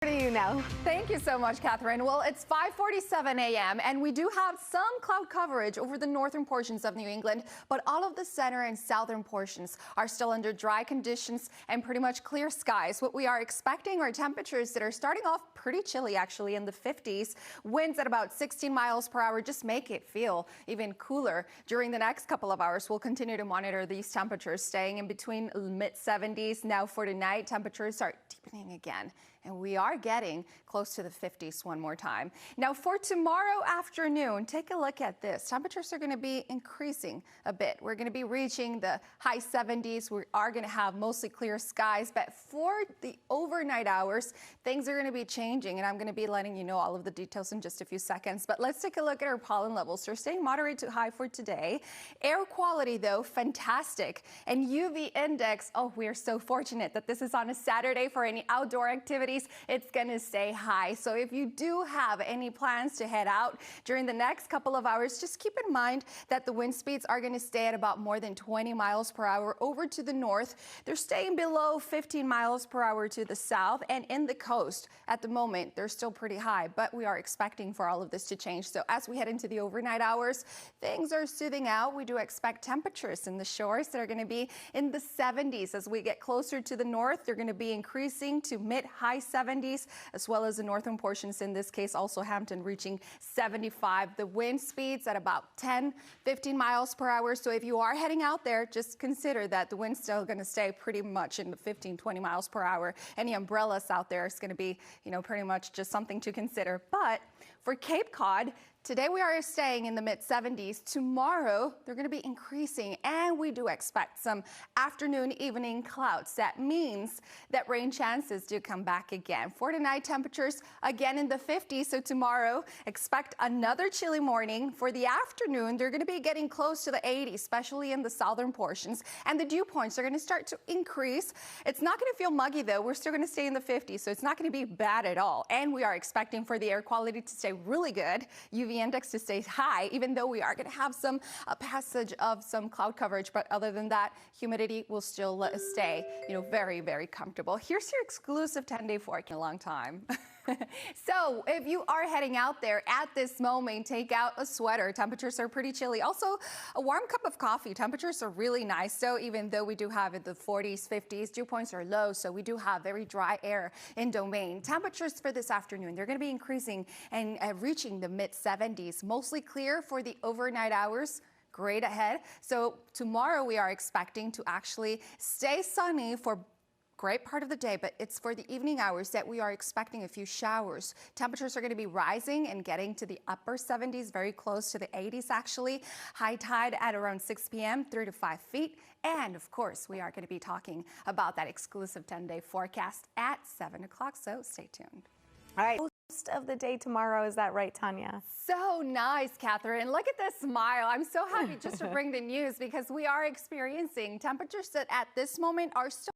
To you now. Thank you so much, Catherine. Well, it's 5:47 a.m. and we do have some cloud coverage over the northern portions of New England, but all of the center and southern portions are still under dry conditions and pretty much clear skies. What we are expecting are temperatures that are starting off pretty chilly, actually, in the 50s. Winds at about 16 miles per hour just make it feel even cooler. During the next couple of hours, we'll continue to monitor these temperatures, staying in between mid 70s. Now for tonight, temperatures are deepening again, and we are getting close to the 50s one more time. Now for tomorrow afternoon, take a look at this. Temperatures are going to be increasing a bit. We're going to be reaching the high 70s. We are going to have mostly clear skies, but for the overnight hours, things are going to be changing, and I'm going to be letting you know all of the details in just a few seconds. But let's take a look at our pollen levels. They're staying moderate to high for today. Air quality, though, fantastic. And UV index, oh, we're so fortunate that this is on a Saturday for any outdoor activities. It's going to stay high. So if you do have any plans to head out during the next couple of hours, just keep in mind that the wind speeds are going to stay at about more than 20 miles per hour over to the north. They're staying below 15 miles per hour to the south, and in the coast at the moment, they're still pretty high, but we are expecting for all of this to change. So as we head into the overnight hours, things are soothing out. We do expect temperatures in the shores that are going to be in the 70s. As we get closer to the north, they're going to be increasing to mid-high 70s, as well as the northern portions, in this case also Hampton, reaching 75. The wind speeds at about 10-15 miles per hour. So if you are heading out there, just consider that the wind's still going to stay pretty much in the 15-20 miles per hour. Any umbrellas out there is going to be, pretty much just something to consider. But for Cape Cod, today we are staying in the mid 70s. Tomorrow they're going to be increasing, and we do expect some afternoon, evening clouds. That means that rain chances do come back again. For tonight, temperatures again in the 50s. So tomorrow, expect another chilly morning. For the afternoon, they're going to be getting close to the 80s, especially in the southern portions. And the dew points are going to start to increase. It's not going to feel muggy, though. We're still going to stay in the 50s, so it's not going to be bad at all. And we are expecting for the air quality to stay really good. UV index to stay high, even though we are going to have some passage of some cloud coverage. But other than that, humidity will still let us stay, very, very comfortable. Here's your exclusive 10-day forecast in a long time. So if you are heading out there at this moment, take out a sweater. Temperatures are pretty chilly. Also, a warm cup of coffee. Temperatures are really nice. So even though we do have in the 40s, 50s, dew points are low, so we do have very dry air in domain. Temperatures for this afternoon, they're going to be increasing and reaching the mid 70s. Mostly clear for the overnight hours. Great ahead. So tomorrow we are expecting to actually stay sunny for great part of the day, but it's for the evening hours that we are expecting a few showers. Temperatures are going to be rising and getting to the upper 70s, very close to the 80s actually. High tide at around 6 p.m., 3 to 5 feet. And of course, we are going to be talking about that exclusive 10-day forecast at 7 o'clock, so stay tuned. All right. Most of the day tomorrow, is that right, Tania? So nice, Catherine. Look at this smile. I'm so happy just to bring the news, because we are experiencing temperatures that at this moment are still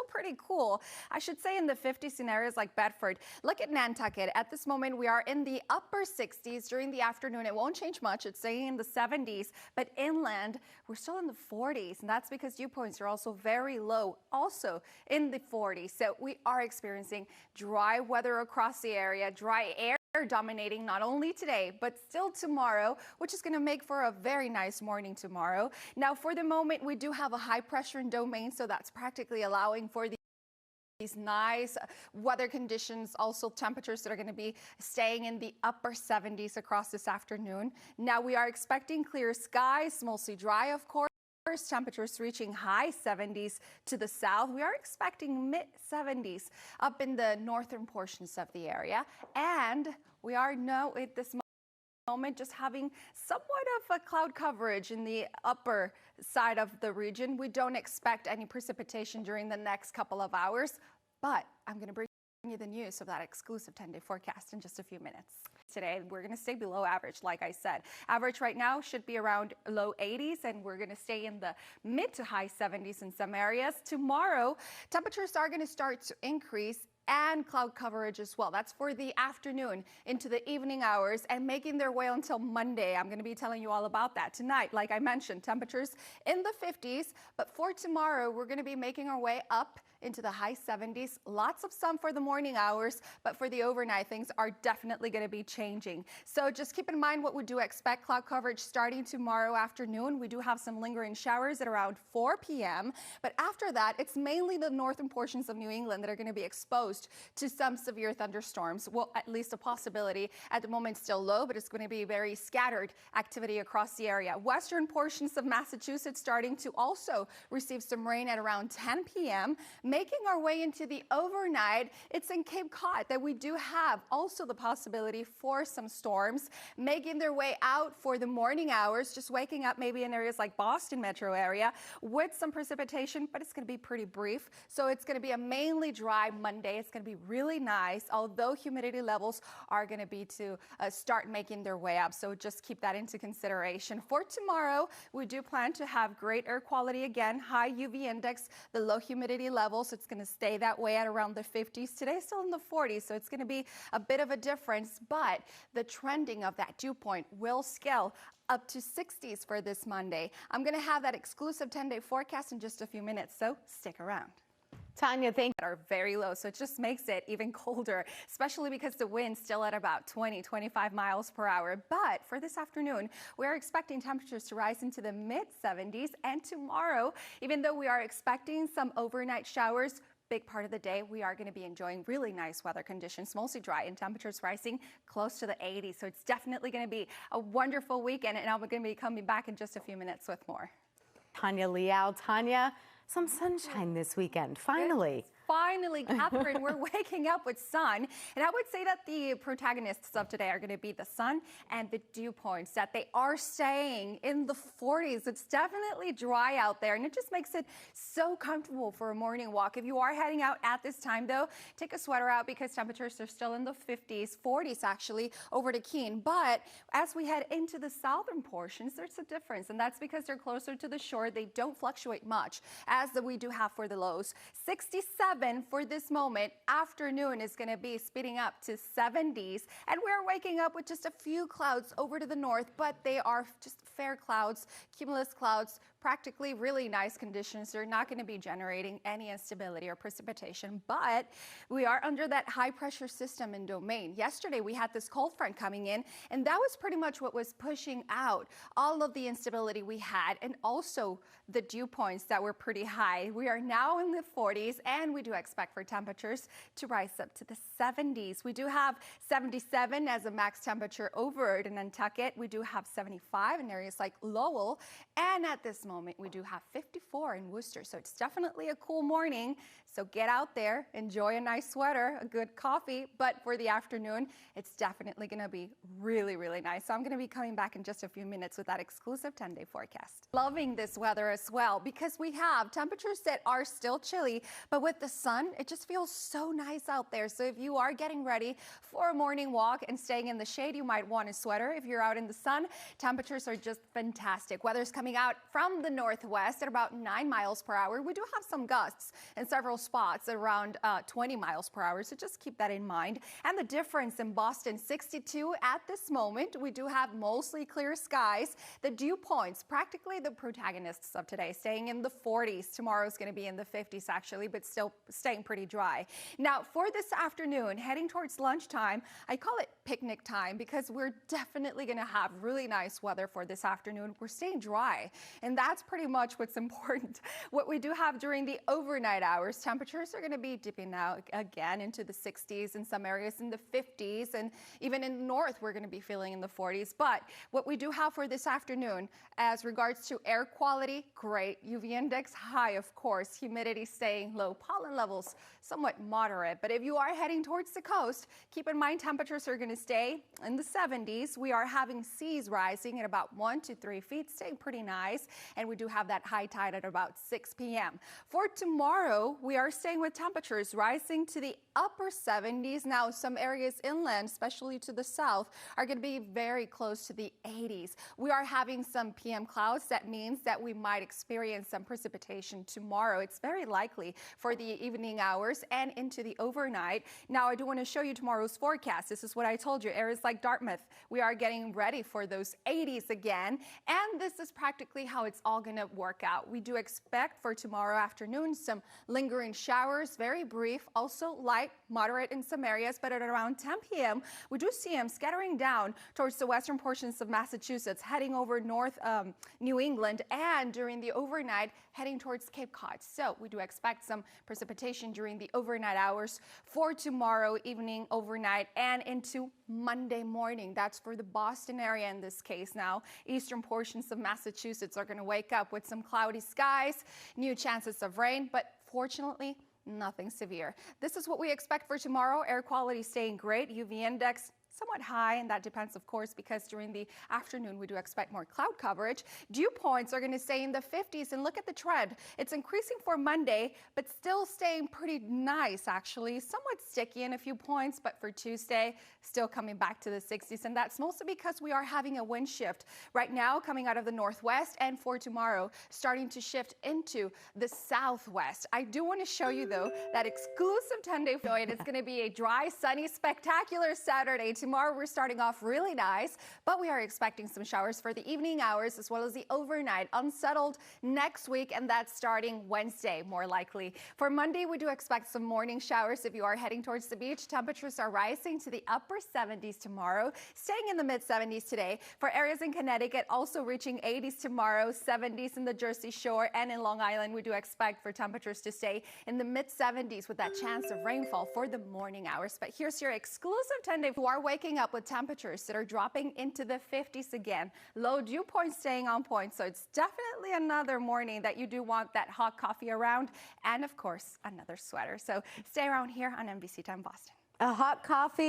pretty cool. I should say in the 50s in areas like Bedford. Look at Nantucket. At this moment, we are in the upper 60s during the afternoon. It won't change much. It's staying in the 70s, but inland, we're still in the 40s, and that's because dew points are also very low, also in the 40s. So we are experiencing dry weather across the area, dry air dominating not only today, but still tomorrow, which is going to make for a very nice morning tomorrow. Now, for the moment, we do have a high pressure in domain, so that's practically allowing for these nice weather conditions. Also, temperatures that are going to be staying in the upper 70s across this afternoon. Now, we are expecting clear skies, mostly dry, of course. Temperatures reaching high 70s to the south. We are expecting mid 70s up in the northern portions of the area. And we are now at this moment just having somewhat of a cloud coverage in the upper side of the region. We don't expect any precipitation during the next couple of hours, but I'm going to bring you the news of that exclusive 10-day forecast in just a few minutes. Today, we're going to stay below average, like I said. Average right now should be around low 80s, and we're going to stay in the mid to high 70s in some areas. Tomorrow, temperatures are going to start to increase, and cloud coverage as well. That's for the afternoon into the evening hours and making their way until Monday. I'm going to be telling you all about that tonight. Like I mentioned, temperatures in the 50s, but for tomorrow, we're going to be making our way up into the high 70s. Lots of sun for the morning hours, but for the overnight, things are definitely going to be changing. So just keep in mind what we do expect cloud coverage starting tomorrow afternoon. We do have some lingering showers at around 4 p.m. But after that, it's mainly the northern portions of New England that are going to be exposed to some severe thunderstorms. Well, at least a possibility. At the moment, still low, but it's going to be very scattered activity across the area. Western portions of Massachusetts starting to also receive some rain at around 10 p.m. Making our way into the overnight, it's in Cape Cod that we do have also the possibility for some storms making their way out for the morning hours, just waking up maybe in areas like Boston metro area with some precipitation, but it's going to be pretty brief. So it's going to be a mainly dry Monday. It's going to be really nice, although humidity levels are going to be to start making their way up. So just keep that into consideration. For tomorrow, we do plan to have great air quality again, high UV index, the low humidity levels. It's going to stay that way at around the 50s. Today, still in the 40s, so it's going to be a bit of a difference, but the trending of that dew point will scale up to 60s for this Monday. I'm going to have that exclusive 10-day forecast in just a few minutes, so stick around. Tanya, thank you. Are very low, so it just makes it even colder, especially because the wind's still at about 20-25 miles per hour. But for this afternoon, we are expecting temperatures to rise into the mid-70s, and tomorrow, even though we are expecting some overnight showers, big part of the day, we are going to be enjoying really nice weather conditions, mostly dry, and temperatures rising close to the 80s. So it's definitely going to be a wonderful weekend, and I'm going to be coming back in just a few minutes with more. Tania Leal. Tania, some sunshine this weekend, finally. Finally, Catherine, we're waking up with sun. And I would say that the protagonists of today are going to be the sun and the dew points, that they are staying in the 40s. It's definitely dry out there, and it just makes it so comfortable for a morning walk. If you are heading out at this time, though, take a sweater out because temperatures are still in the 50s, 40s actually, over to Keene. But as we head into the southern portions, there's a difference, and that's because they're closer to the shore. They don't fluctuate much, as we do have for the lows. 67 for this moment. Afternoon is going to be speeding up to 70s, and we're waking up with just a few clouds over to the north, but they are just fair clouds, cumulus clouds, practically really nice conditions. They're not going to be generating any instability or precipitation, but we are under that high pressure system in domain. Yesterday we had this cold front coming in, and that was pretty much what was pushing out all of the instability we had, and also the dew points that were pretty high. We are now in the 40s, and we do expect for temperatures to rise up to the 70s. We do have 77 as a max temperature over in Nantucket. We do have 75 in areas like Lowell, and at this moment we do have 54 in Worcester. So it's definitely a cool morning. So get out there, enjoy a nice sweater, a good coffee, but for the afternoon, it's definitely going to be really, really nice. So I'm going to be coming back in just a few minutes with that exclusive 10-day forecast. Loving this weather as well, because we have temperatures that are still chilly, but with the sun, it just feels so nice out there. So if you are getting ready for a morning walk and staying in the shade, you might want a sweater. If you're out in the sun, temperatures are just fantastic. Weather's coming out from the northwest at about 9 miles per hour. We do have some gusts in several spots around 20 miles per hour, so just keep that in mind. And the difference in Boston, 62 at this moment. We do have mostly clear skies. The dew points, practically the protagonists of today, staying in the 40s. Tomorrow's going to be in the 50s actually, but still staying pretty dry. Now for this afternoon, heading towards lunchtime, I call it picnic time because we're definitely going to have really nice weather for this afternoon. We're staying dry, and that's pretty much what's important. What we do have during the overnight hours, temperatures are going to be dipping out again into the 60s, in some areas in the 50s, and even in the north we're going to be feeling in the 40s. But what we do have for this afternoon as regards to air quality, great. UV index high, of course. Humidity staying low. Pollen levels somewhat moderate. But if you are heading towards the coast, keep in mind temperatures are going to stay in the 70s. We are having seas rising at about 1 to 3 feet, staying pretty nice. And we do have that high tide at about 6 p.m. For tomorrow, we are staying with temperatures rising to the upper 70s. Now, some areas inland, especially to the south, are going to be very close to the 80s. We are having some PM clouds. That means that we might experience some precipitation tomorrow. It's very likely for the evening hours and into the overnight. Now, I do want to show you tomorrow's forecast. This is what I told you. Areas like Dartmouth, we are getting ready for those 80s again. And this is practically how it's all going to work out. We do expect for tomorrow afternoon some lingering showers, very brief, also light, moderate in some areas, but at around 10 p.m. we do see them scattering down towards the western portions of Massachusetts, heading over north New England, and during the overnight heading towards Cape Cod. So we do expect some precipitation during the overnight hours for tomorrow evening, overnight, and into Monday morning. That's for the Boston area in this case. Now, eastern portions of Massachusetts are going to wake up with some cloudy skies, new chances of rain, but fortunately, nothing severe. This is what we expect for tomorrow. Air quality staying great. UV index somewhat high, and that depends, of course, because during the afternoon we do expect more cloud coverage. Dew points are going to stay in the 50s, and look at the trend. It's increasing for Monday, but still staying pretty nice, actually. Somewhat sticky in a few points, but for Tuesday, still coming back to the 60s, and that's mostly because we are having a wind shift right now coming out of the northwest, and for tomorrow, starting to shift into the southwest. I do want to show you, though, that exclusive 10-day and it's going to be a dry, sunny, spectacular Saturday. Tomorrow we're starting off really nice, but we are expecting some showers for the evening hours as well as the overnight. Unsettled next week, and that's starting Wednesday more likely. For Monday, we do expect some morning showers if you are heading towards the beach. Temperatures are rising to the upper 70s tomorrow, staying in the mid 70s today. For areas in Connecticut, also reaching 80s tomorrow, 70s in the Jersey Shore, and in Long Island, we do expect for temperatures to stay in the mid 70s with that chance of rainfall for the morning hours. But here's your exclusive 10-day. You are waking up with temperatures that are dropping into the 50s again. Low dew points staying on point, so it's definitely another morning that you do want that hot coffee around, and of course, another sweater. So stay around here on NBC 10 Boston. A hot coffee.